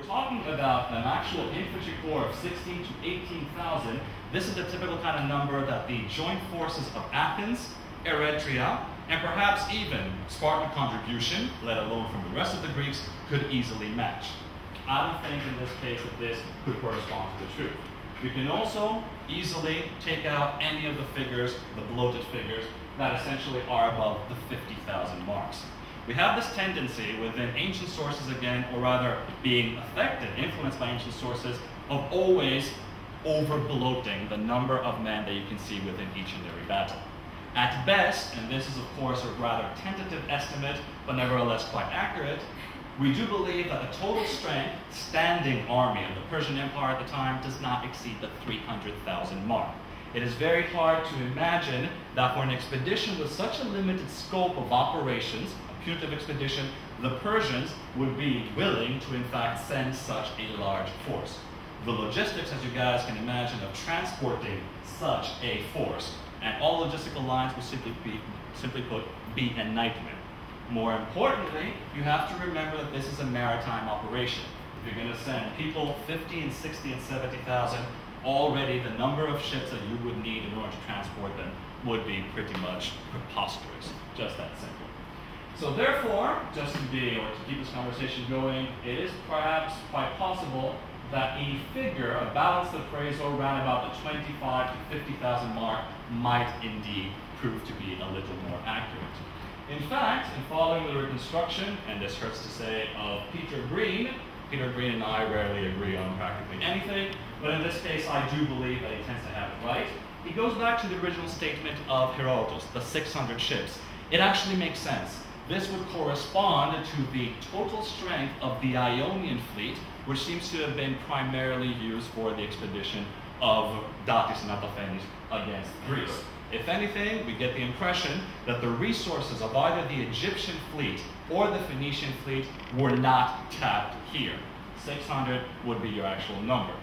we're talking about an actual infantry corps of 16 to 18,000, this is the typical kind of number that the joint forces of Athens, Eretria, and perhaps even Spartan contribution, let alone from the rest of the Greeks, could easily match. I don't think in this case that this could correspond to the truth. We can also easily take out any of the figures, the bloated figures, that essentially are above the 50,000 marks. We have this tendency within ancient sources again, or rather being affected, influenced by ancient sources, of always over-bloating the number of men that you can see within each and every battle. At best, and this is of course a rather tentative estimate, but nevertheless quite accurate, we do believe that the total strength standing army of the Persian Empire at the time does not exceed the 300,000 mark. It is very hard to imagine that for an expedition with such a limited scope of operations, a punitive expedition, the Persians would be willing to in fact send such a large force. The logistics, as you guys can imagine, of transporting such a force and all logistical lines would simply put, be a nightmare. More importantly, you have to remember that this is a maritime operation. If you're going to send people 50 and 60 and 70,000, already the number of ships that you would need in order to transport them would be pretty much preposterous. Just that simple. So therefore, just to keep this conversation going, it is perhaps quite possible that a figure, a balanced appraisal around about the 25 to 50,000 mark might indeed prove to be a little more accurate. In fact, in following the reconstruction, and this hurts to say, of Peter Green and I rarely agree on practically anything, but in this case I do believe that he tends to have it right. He goes back to the original statement of Herodotus, the 600 ships. It actually makes sense. This would correspond to the total strength of the Ionian fleet, which seems to have been primarily used for the expedition of Datis and Athens against Greece. If anything, we get the impression that the resources of either the Egyptian fleet or the Phoenician fleet were not tapped here. 600 would be your actual number.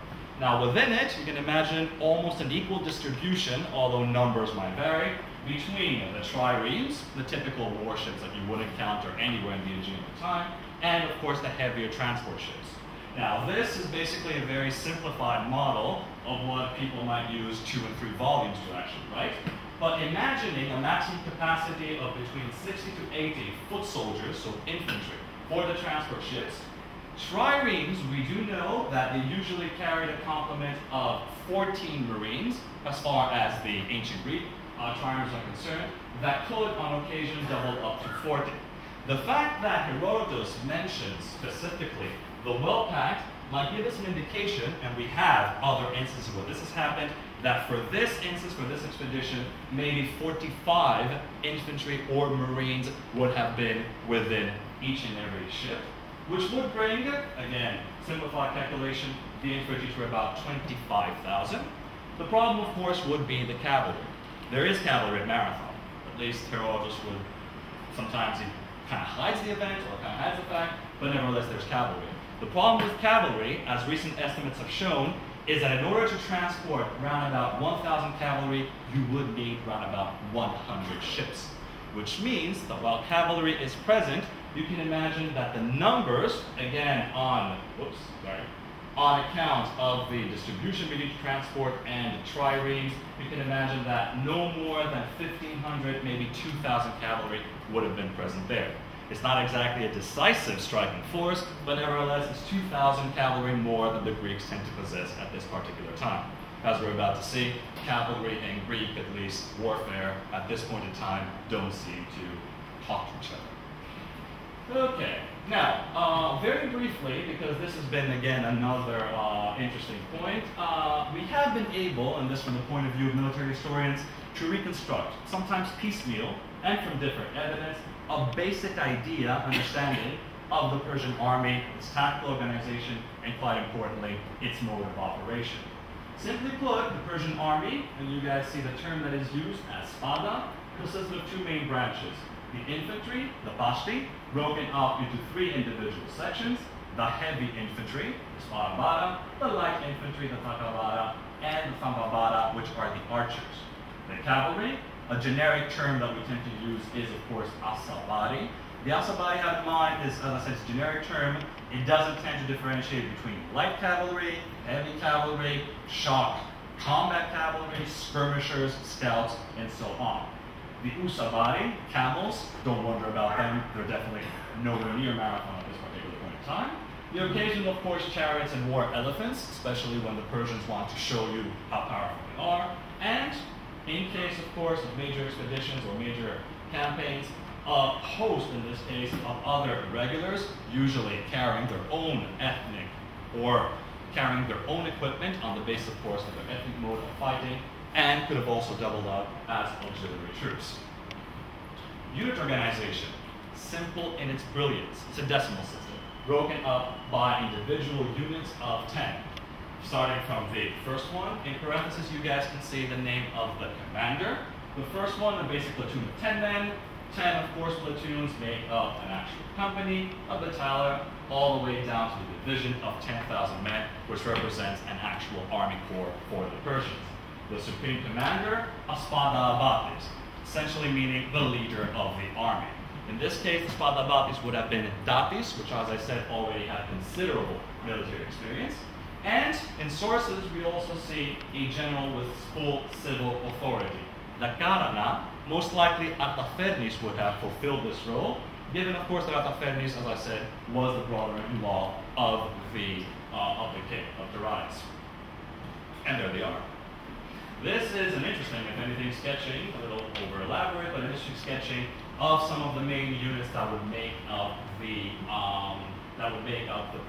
Now within it, you can imagine almost an equal distribution, although numbers might vary, between the triremes, the typical warships that you would encounter anywhere in the Aegean at the time, and of course the heavier transport ships. Now this is basically a very simplified model of what people might use 2 and 3 volumes to actually write. But imagining a maximum capacity of between 60 to 80 foot soldiers, so infantry, for the transport ships, triremes, we do know that they usually carried a complement of 14 marines, as far as the ancient Greek triremes are concerned, that could on occasion double up to 40. The fact that Herodotus mentions specifically the well-packed might give us an indication, and we have other instances where this has happened, that for this instance, for this expedition, maybe 45 infantry or marines would have been within each and every ship, which would bring, again, simplified calculation, the infantry to about 25,000. The problem, of course, would be the cavalry. There is cavalry at Marathon. At least Herodotus would, sometimes he kind of hides the event or kind of hides the fact, but nevertheless there's cavalry. The problem with cavalry, as recent estimates have shown, is that in order to transport around about 1,000 cavalry, you would need around about 100 ships. Which means that while cavalry is present, you can imagine that the numbers, again on account of the distribution we need to transport and the triremes, you can imagine that no more than 1,500, maybe 2,000 cavalry would have been present there. It's not exactly a decisive striking force, but nevertheless it's 2,000 cavalry more than the Greeks tend to possess at this particular time. As we're about to see, cavalry and Greek, at least, warfare at this point in time don't seem to talk to each other. Okay, now, very briefly, because this has been, again, another interesting point, we have been able, and this from the point of view of military historians, to reconstruct, sometimes piecemeal, and from different evidence, a basic idea, understanding of the Persian army, its tactical organization, and quite importantly, its mode of operation. Simply put, the Persian army, and you guys see the term that is used as spada, consists of 2 main branches. The infantry, the bashti, broken up into 3 individual sections, the heavy infantry, the sparabara, the light infantry, the takabara, and the thambabara, which are the archers. The cavalry, a generic term that we tend to use is, of course, asabari. The asabari, have in mind, is, as I said, it's a generic term. It doesn't tend to differentiate between light cavalry, heavy cavalry, shock, combat cavalry, skirmishers, scouts, and so on. The usabari, camels, don't wonder about them. They're definitely nowhere near marathon at this particular point in time. The occasional, of course, chariots and war elephants, especially when the Persians want to show you how powerful they are. And in case, of course, of major expeditions or major campaigns, a host, in this case, of other regulars, usually carrying their own ethnic or carrying their own equipment on the basis, of course, of their ethnic mode of fighting, and could have also doubled up as auxiliary troops. Unit organization, simple in its brilliance. It's a decimal system, broken up by individual units of 10. Starting from the first one, in parentheses, you guys can see the name of the commander. The first one, a basic platoon of 10 men. 10, of course, platoons make up an actual company, a battalion, all the way down to the division of 10,000 men, which represents an actual army corps for the Persians. The supreme commander, Aspada Abatis, essentially meaning the leader of the army. In this case, the Aspada Abatis would have been Datis, which, as I said, already had considerable military experience. And in sources, we also see a general with full civil authority. The Karana, most likely Artafernes would have fulfilled this role, given, of course, that Artafernes, as I said, was the brother-in-law of the king of Darius. And there they are. This is an interesting, if anything, sketching, a little over elaborate, but an interesting sketching of some of the main units that would make up the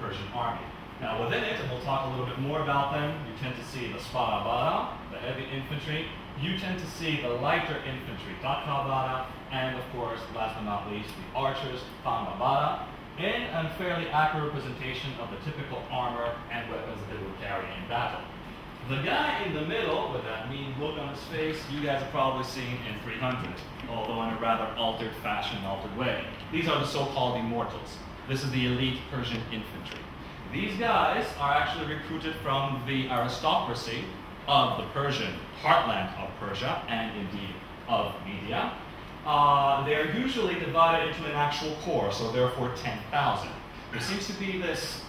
Persian army. Now, within it, and we'll talk a little bit more about them, you tend to see the Sparabara, the heavy infantry. You tend to see the lighter infantry, Takabara, and of course, last but not least, the archers, Pangabara, in a fairly accurate representation of the typical armor and weapons that they would carry in battle. The guy in the middle, with that mean look on his face, you guys have probably seen in 300, although in a rather altered fashion, altered way. These are the so-called immortals. This is the elite Persian infantry. These guys are actually recruited from the aristocracy of the Persian heartland of Persia, and indeed of Media. They're usually divided into an actual corps, so therefore 10,000. There seems to be this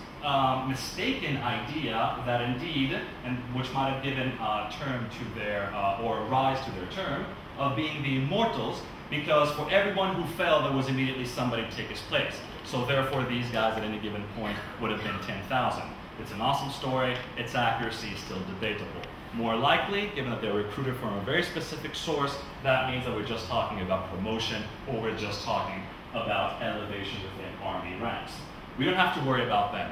mistaken idea that indeed, and which might have given term to their, or rise to their term, of being the immortals, because for everyone who fell, there was immediately somebody to take his place. So therefore, these guys at any given point would have been 10,000. It's an awesome story. Its accuracy is still debatable. More likely, given that they're recruited from a very specific source, that means that we're just talking about promotion, or we're just talking about elevation within army ranks. We don't have to worry about them.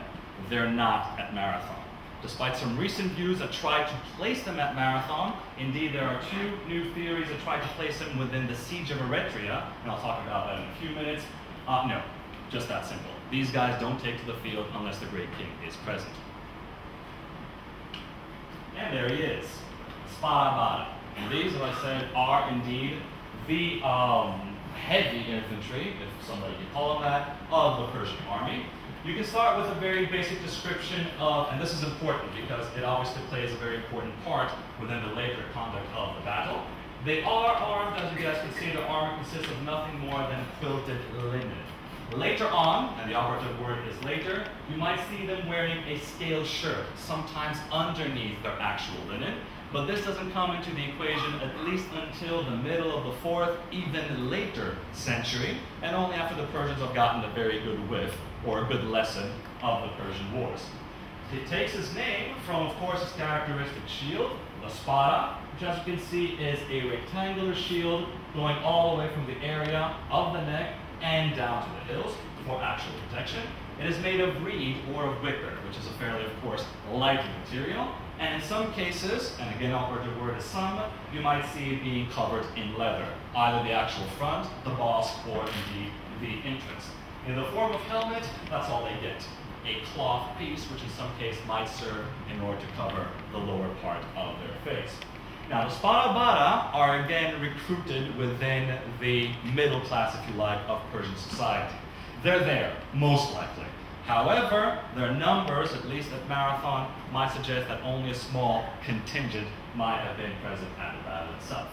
They're not at Marathon. Despite some recent views that try to place them at Marathon, indeed there are two new theories that try to place them within the siege of Eretria, and I'll talk about that in a few minutes. No, just that simple. These guys don't take to the field unless the great king is present. And there he is, Sparabara. And these, as I said, are indeed the heavy infantry, if somebody could call them that, of the Persian army. You can start with a very basic description of, and this is important because it obviously plays a very important part within the later conduct of the battle. They are armed, as you guys can see, their armor consists of nothing more than quilted linen. Later on, and the operative word is later, you might see them wearing a scale shirt, sometimes underneath their actual linen, but this doesn't come into the equation at least until the middle of the 4th, even later century, and only after the Persians have gotten a very good whiff, or a good lesson, of the Persian wars. It takes its name from, of course, its characteristic shield, the spada, which as you can see is a rectangular shield going all the way from the area of the neck and down to the hills for actual protection. It is made of reed or of wicker, which is a fairly, of course, light material. And in some cases, and again, operative word is some, you might see it being covered in leather, either the actual front, the boss, or indeed the entrance. In the form of helmet, that's all they get. A cloth piece, which in some case might serve in order to cover the lower part of their face. Now, the Sparabara are again recruited within the middle class, if you like, of Persian society. They're there, most likely. However, their numbers, at least at Marathon, might suggest that only a small contingent might have been present at the battle itself.